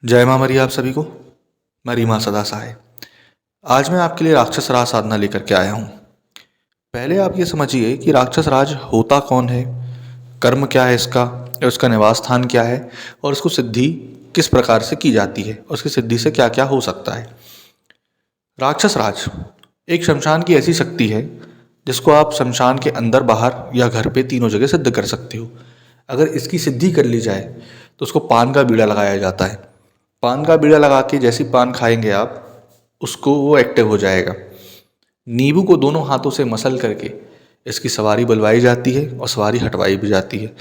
जय माँ मरी आप सभी को। मरी माँ सदा सहाय। आज मैं आपके लिए राक्षस राज साधना लेकर के आया हूँ। पहले आप ये समझिए कि राक्षस राज होता कौन है, कर्म क्या है इसका, या उसका निवास स्थान क्या है, और उसको सिद्धि किस प्रकार से की जाती है, और उसकी सिद्धि से क्या क्या हो सकता है। राक्षस राज एक शमशान की ऐसी शक्ति है जिसको आप शमशान के अंदर बाहर या घर पे तीनों जगह सिद्ध कर सकते हो। अगर इसकी सिद्धि कर ली जाए तो उसको पान का बीड़ा लगाया जाता है। पान का बीड़ा लगा के जैसी पान खाएंगे आप, उसको वो एक्टिव हो जाएगा। नींबू को दोनों हाथों से मसल करके इसकी सवारी बुलवाई जाती है और सवारी हटवाई भी जाती है।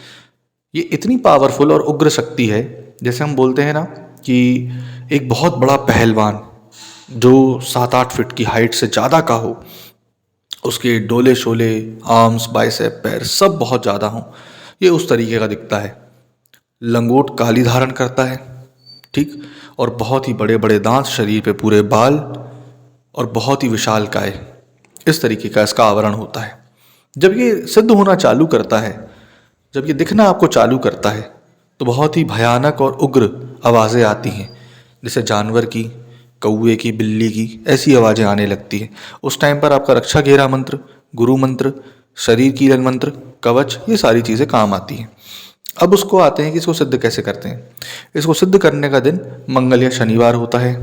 ये इतनी पावरफुल और उग्र शक्ति है, जैसे हम बोलते हैं ना कि एक बहुत बड़ा पहलवान जो 7-8 फीट की हाइट से ज़्यादा का हो, उसके डोले शोले, आर्म्स, बाइसेप, पैर सब बहुत ज़्यादा हों, ये उस तरीके का दिखता है। लंगोट काली धारण करता है, ठीक, और बहुत ही बड़े बड़े दांत, शरीर पे पूरे बाल, और बहुत ही विशालकाय, इस तरीके का इसका आवरण होता है। जब ये सिद्ध होना चालू करता है, जब ये दिखना आपको चालू करता है, तो बहुत ही भयानक और उग्र आवाज़ें आती हैं, जैसे जानवर की, कौवे की, बिल्ली की, ऐसी आवाज़ें आने लगती हैं। उस टाइम पर आपका रक्षा घेरा मंत्र, गुरु मंत्र, शरीर कीलन मंत्र, कवच, ये सारी चीज़ें काम आती हैं। अब उसको आते हैं कि इसको सिद्ध कैसे करते हैं। इसको सिद्ध करने का दिन मंगल या शनिवार होता है।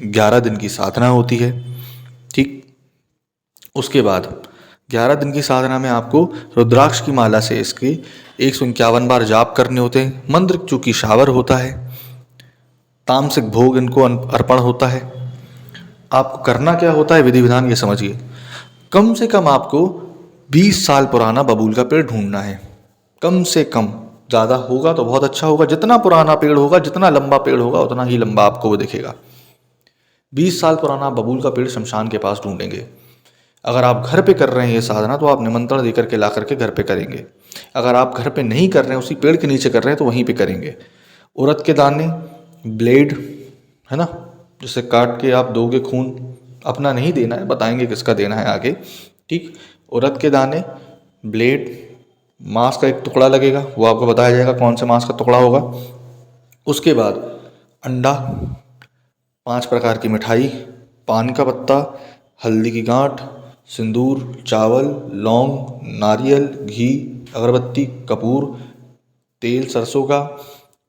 11 दिन की साधना होती है, ठीक। उसके बाद 11 दिन की साधना में आपको रुद्राक्ष की माला से इसके 151 बार जाप करने होते हैं। मंत्र चूंकि शावर होता है, तामसिक भोग इनको अर्पण होता है। आपको करना क्या होता है, विधि विधान ये समझिए। कम से कम आपको 20 साल पुराना बबूल का पेड़ ढूंढना है, कम से कम। ज़्यादा होगा तो बहुत अच्छा होगा, जितना पुराना पेड़ होगा, जितना लंबा पेड़ होगा, उतना ही लंबा आपको वो दिखेगा। 20 साल पुराना बबूल का पेड़ शमशान के पास ढूंढेंगे। अगर आप घर पे कर रहे हैं ये साधना, तो आप निमंत्रण देकर के ला करके घर पे करेंगे। अगर आप घर पे नहीं कर रहे हैं, उसी पेड़ के नीचे कर रहे हैं, तो वहीं पे करेंगे। उड़द के दाने, ब्लेड, है ना, जिससे काट के आप दोगे खून, अपना नहीं देना है, बताएंगे किसका देना है आगे, ठीक। उड़द के दाने, ब्लेड, मांस का एक टुकड़ा लगेगा, वो आपको बताया जाएगा कौन से मांस का टुकड़ा होगा। उसके बाद अंडा, 5 प्रकार की मिठाई, पान का पत्ता, हल्दी की गांठ, सिंदूर, चावल, लौंग, नारियल, घी, अगरबत्ती, कपूर, तेल सरसों का।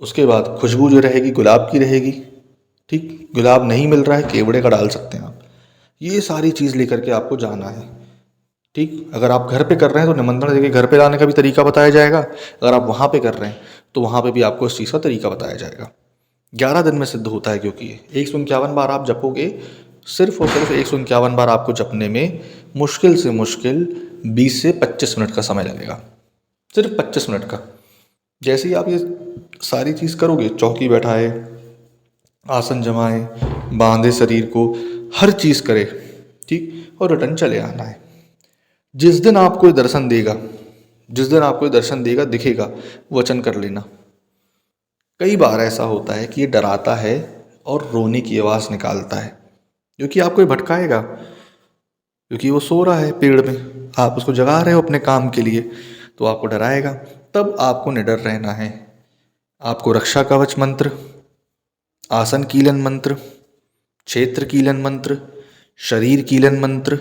उसके बाद खुशबू जो रहेगी गुलाब की रहेगी, ठीक। गुलाब नहीं मिल रहा है, केवड़े का डाल सकते हैं आप। ये सारी चीज़ लेकर के आपको जाना है, ठीक। अगर आप घर पे कर रहे हैं तो निमंत्रण देके घर पे लाने का भी तरीका बताया जाएगा। अगर आप वहाँ पे कर रहे हैं तो वहाँ पे भी आपको इस चीज़ का तरीका बताया जाएगा। 11 दिन में सिद्ध होता है, क्योंकि ये 151 बार आप जपोगे। सिर्फ और सिर्फ 151 बार आपको जपने में मुश्किल से मुश्किल 20 से 25 मिनट का समय लगेगा, सिर्फ 25 मिनट का। जैसे ही आप ये सारी चीज़ करोगे, चौकी बैठाए, आसन जमाए, बांधे शरीर को, हर चीज़ करे, ठीक, और रिटर्न चले आना है। जिस दिन आपको ये दर्शन देगा, जिस दिन आपको ये दर्शन देगा, दिखेगा, वचन कर लेना। कई बार ऐसा होता है कि ये डराता है और रोने की आवाज़ निकालता है, क्योंकि आपको ये भटकाएगा, क्योंकि वो सो रहा है पेड़ में, आप उसको जगा रहे हो अपने काम के लिए, तो आपको डराएगा। तब आपको निडर रहना है। आपको रक्षा कवच मंत्र, आसन कीलन मंत्र, क्षेत्र कीलन मंत्र, शरीर कीलन मंत्र,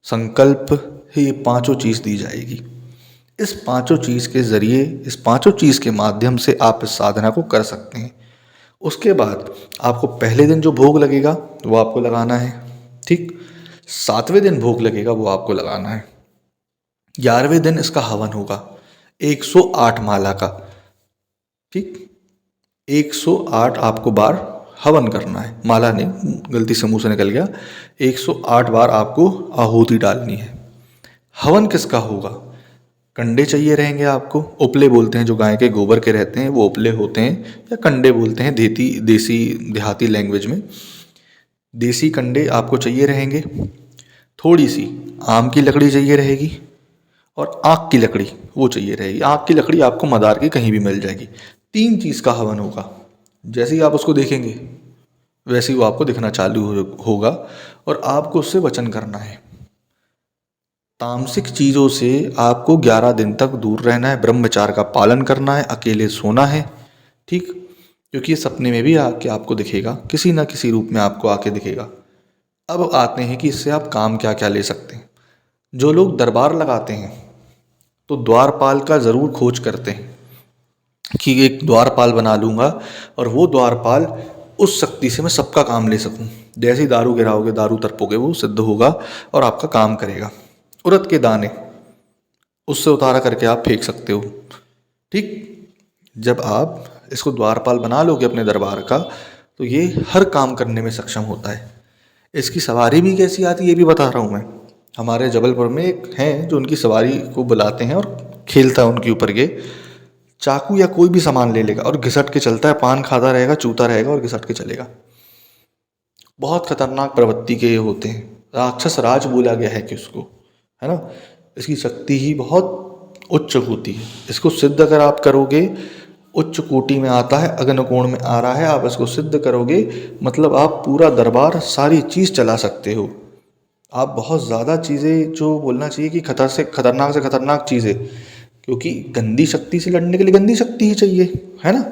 संकल्प, ये पांचों चीज़ दी जाएगी। इस पांचों चीज़ के ज़रिए, इस पांचों चीज़ के माध्यम से आप इस साधना को कर सकते हैं। उसके बाद आपको पहले दिन जो भोग लगेगा वो आपको लगाना है, ठीक। 7वें दिन भोग लगेगा, वो आपको लगाना है। 11वें दिन इसका हवन होगा, 108 माला का, ठीक। 108 आपको बार हवन करना है, माला नहीं, गलती से मुंह से निकल गया। 108 बार आपको आहुति डालनी है। हवन किसका होगा? कंडे चाहिए रहेंगे आपको। उपले बोलते हैं, जो गाय के गोबर के रहते हैं वो उपले होते हैं, या कंडे बोलते हैं देसी देहाती लैंग्वेज में। देसी कंडे आपको चाहिए रहेंगे। थोड़ी सी आम की लकड़ी चाहिए रहेगी, और आक की लकड़ी वो चाहिए रहेगी। आक की लकड़ी आपको मदार की कहीं भी मिल जाएगी। 3 चीज़ का हवन होगा। जैसे ही आप उसको देखेंगे, वैसे ही वो आपको दिखना चालू होगा, और आपको उससे वचन करना है। तामसिक चीज़ों से आपको 11 दिन तक दूर रहना है, ब्रह्मचार्य का पालन करना है, अकेले सोना है, ठीक। क्योंकि ये सपने में भी आके आपको दिखेगा, किसी ना किसी रूप में आपको आके दिखेगा। अब आते हैं कि इससे आप काम क्या क्या ले सकते हैं। जो लोग दरबार लगाते हैं तो द्वारपाल का ज़रूर खोज करते हैं कि एक द्वारपाल बना लूँगा और वो द्वारपाल उस शक्ति से मैं सबका काम ले सकूँ। जैसे ही दारू गिराओगे, दारू तरपोगे, वो सिद्ध होगा और आपका काम करेगा। उड़द के दाने उससे उतारा करके आप फेंक सकते हो। ठीक, जब आप इसको द्वारपाल बना लोगे अपने दरबार का, तो ये हर काम करने में सक्षम होता है। इसकी सवारी भी कैसी आती है ये भी बता रहा हूँ मैं। हमारे जबलपुर में एक हैं जो उनकी सवारी को बुलाते हैं और खेलता है उनके ऊपर ये। चाकू या कोई भी सामान ले लेगा और घिसट के चलता है, पान खाता रहेगा, चूता रहेगा और घिसट के चलेगा। बहुत खतरनाक प्रवृत्ति के ये होते हैं। राक्षस राज बोला गया है कि उसको, है ना। इसकी शक्ति ही बहुत उच्च होती है। इसको सिद्ध अगर आप करोगे, उच्च कोटि में आता है, अग्निकोण में आ रहा है, आप इसको सिद्ध करोगे मतलब आप पूरा दरबार सारी चीज़ चला सकते हो। आप बहुत ज़्यादा चीज़ें, जो बोलना चाहिए कि से खतरनाक चीज़ें, क्योंकि गंदी शक्ति से लड़ने के लिए गंदी शक्ति ही चाहिए, है ना।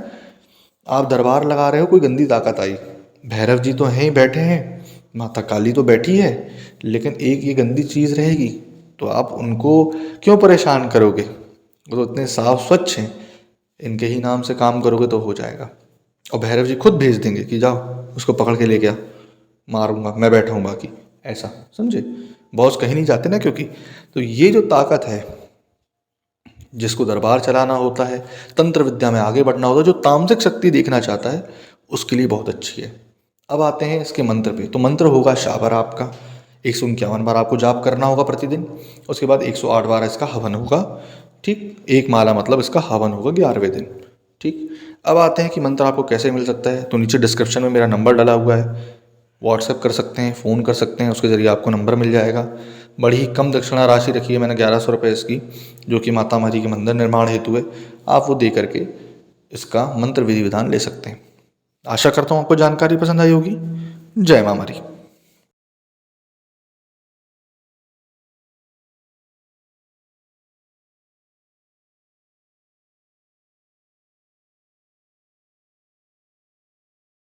आप दरबार लगा रहे हो, कोई गंदी ताकत आई, भैरव जी तो हैं ही बैठे हैं, माता काली तो बैठी है, लेकिन एक ये गंदी चीज़ रहेगी तो आप उनको क्यों परेशान करोगे। वो तो इतने साफ स्वच्छ हैं, इनके ही नाम से काम करोगे तो हो जाएगा। और भैरव जी खुद भेज देंगे कि जाओ उसको पकड़ के लेके आ, मारूंगा मैं बैठा हूँ बाकी, ऐसा समझे। बॉस कहीं नहीं जाते ना, क्योंकि तो ये जो ताकत है, जिसको दरबार चलाना होता है, तंत्र विद्या में आगे बढ़ना होता है, जो तामसिक शक्ति देखना चाहता है, उसके लिए बहुत अच्छी है। अब आते हैं इसके मंत्र पे। तो मंत्र होगा शाबर आपका, 151 बार आपको जाप करना होगा प्रतिदिन। उसके बाद 108 बार इसका हवन होगा। ठीक, एक माला मतलब इसका हवन होगा 11वें दिन। ठीक, अब आते हैं कि मंत्र आपको कैसे मिल सकता है। तो नीचे डिस्क्रिप्शन में मेरा नंबर डला हुआ है, व्हाट्सएप कर सकते हैं, फ़ोन कर सकते हैं, उसके ज़रिए आपको नंबर मिल जाएगा। बड़ी ही कम दक्षिणा राशि रखी है मैंने, 1100 रुपये इसकी, जो कि माता हमारी के मंदिर निर्माण हेतु है। आप वो दे करके इसका मंत्र विधि विधान ले सकते हैं। आशा करता हूँ आपको जानकारी पसंद आई होगी। जय माँ हमारी।